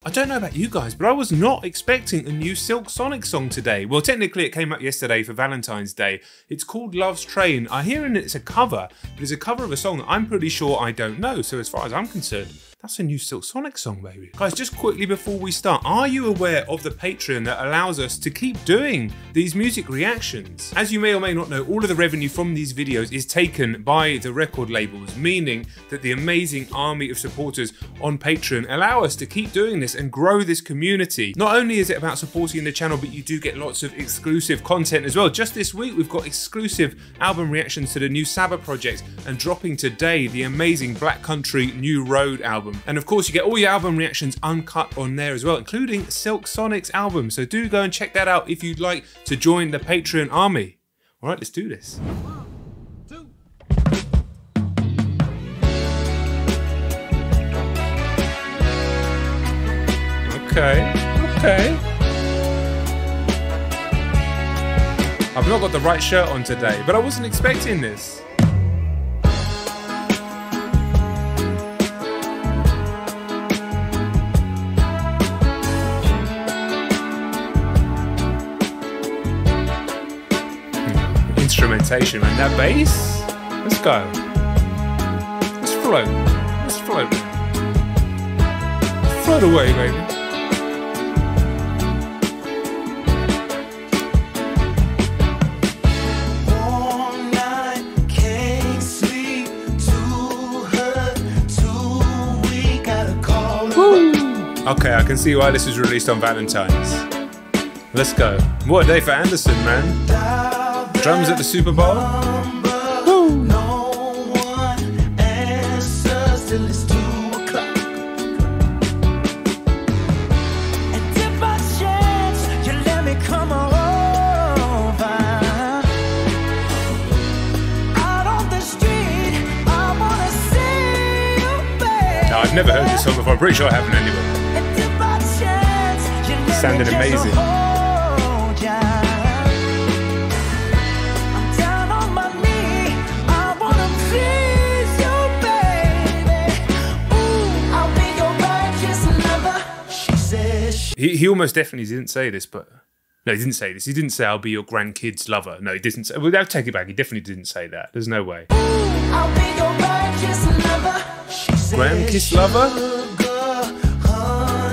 I don't know about you guys, but I was not expecting a new Silk Sonic song today. Well, technically it came out yesterday for Valentine's Day. It's called Love's Train. I hear it's a cover, but it's a cover of a song that I'm pretty sure I don't know. So as far as I'm concerned, that's a new Silk Sonic song, baby. Guys, just quickly before we start, are you aware of the Patreon that allows us to keep doing these music reactions? As you may or may not know, all of the revenue from these videos is taken by the record labels, meaning that the amazing army of supporters on Patreon allow us to keep doing this and grow this community. Not only is it about supporting the channel, but you do get lots of exclusive content as well. Just this week, we've got exclusive album reactions to the new Saba project, and dropping today, the amazing Black Country New Road album. And of course, you get all your album reactions uncut on there as well, including Silk Sonic's album. So do go and check that out if you'd like to join the Patreon army. All right, let's do this. 1, 2. Okay. I've not got the right shirt on today, but I wasn't expecting this. Instrumentation, man. That bass? Let's go. Let's float. Let's float. Float away, baby. All night, can't sleep, too hurt, too weak, gotta call her. Okay, I can see why this was released on Valentine's. Let's go. What a day for Anderson, man. Drums at the Super Bowl. Woo. No one answers till it's 2 o'clock. And if by chance you let me come over, out on the street, I wanna see you, babe. No, I've never heard this song before. I'm pretty sure I haven't anyway. And if by chance you let me Sounded amazing. hold ya. He almost definitely didn't say this, but no, he didn't say this. He didn't say, "I'll be your grandkid's lover." No, he didn't say. Well, I'll take it back. He definitely didn't say that. There's no way. I'll be your grandkid's lover. Grandkid's lover?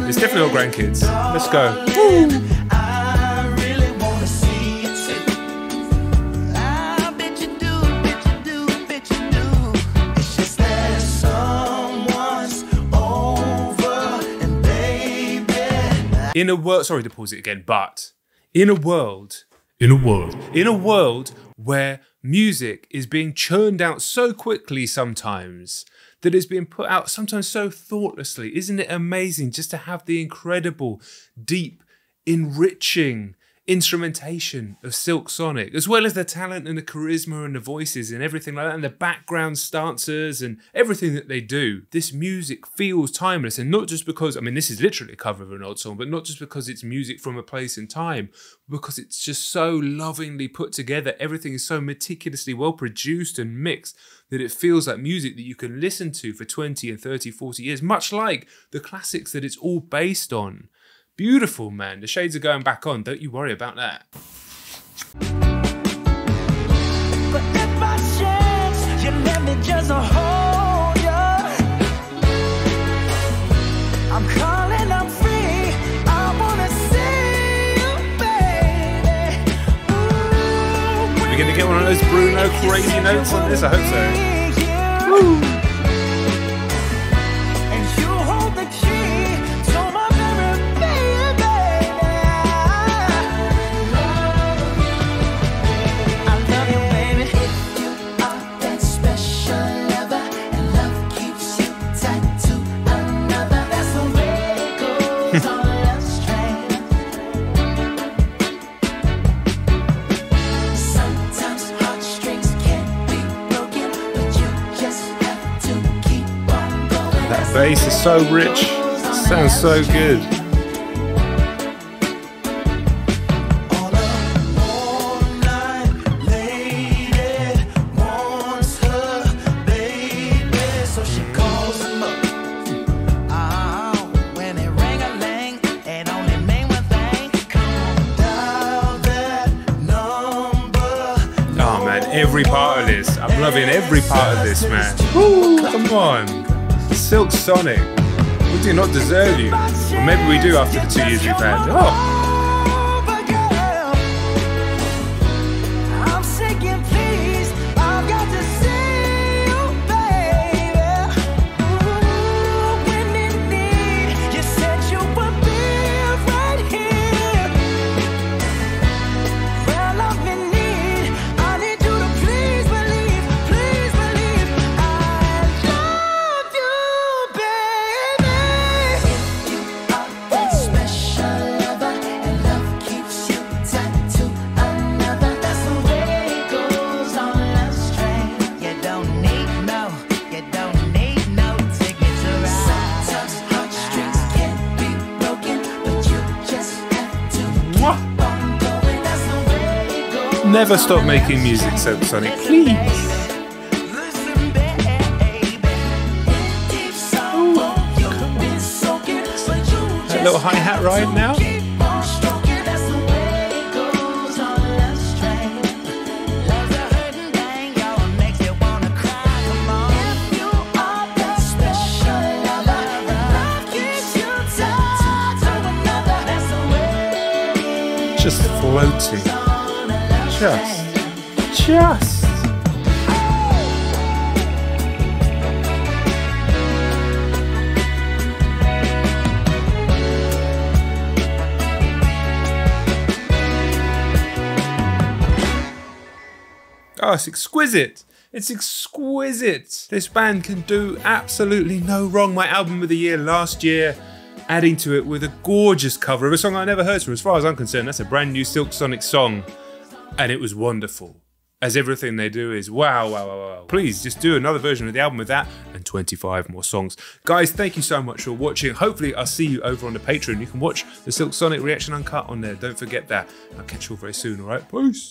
It's definitely all grandkids. Let's go. Woo. I really wanna see you too. I bet you do, bet you do, bet you do. It's just that someone's over, and baby. In a world, sorry to pause it again, but in a world where music is being churned out so quickly sometimes, that is being put out sometimes so thoughtlessly, isn't it amazing just to have the incredible, deep, enriching instrumentation of Silk Sonic, as well as the talent and the charisma and the voices and everything like that, and the background stances and everything that they do. This music feels timeless, and not just because, I mean, this is literally a cover of an old song, but not just because it's music from a place in time, because it's just so lovingly put together. Everything is so meticulously well produced and mixed that it feels like music that you can listen to for 20 and 30, 40 years, much like the classics that it's all based on. Beautiful, man. The shades are going back on. Don't you worry about that. But if by chance you let me just hold ya, I'm calling, I'm free. I wanna see you, baby. Ooh, We're gonna get one of those Bruno crazy notes on this. I hope so. Woo. And you hold the key to my very baby. I love you, baby. If you are that special lover, and love keeps you tied to another, that's the way it goes on love's train. Sometimes heartstrings can't be broken, but you just have to keep on going. That bass is so rich. Sounds so good. So she calls him up. When it rang a every part of this. I'm loving every part of this, man. Woo, come on. Silk Sonic. We do not deserve you. Or maybe we do after the 2 years we've had. Oh. Never stop making music, Silk Sonic, please. That little hi-hat ride now. Just floating. Just. Oh, it's exquisite. It's exquisite. This band can do absolutely no wrong. My album of the year last year, adding to it with a gorgeous cover of a song I never heard. So as far as I'm concerned, that's a brand new Silk Sonic song. And it was wonderful, as everything they do is wow, wow, wow, wow. Please just do another version of the album with that and 25 more songs. Guys, thank you so much for watching. Hopefully I'll see you over on the Patreon. You can watch the Silk Sonic Reaction Uncut on there. Don't forget that. I'll catch you all very soon, all right? Peace.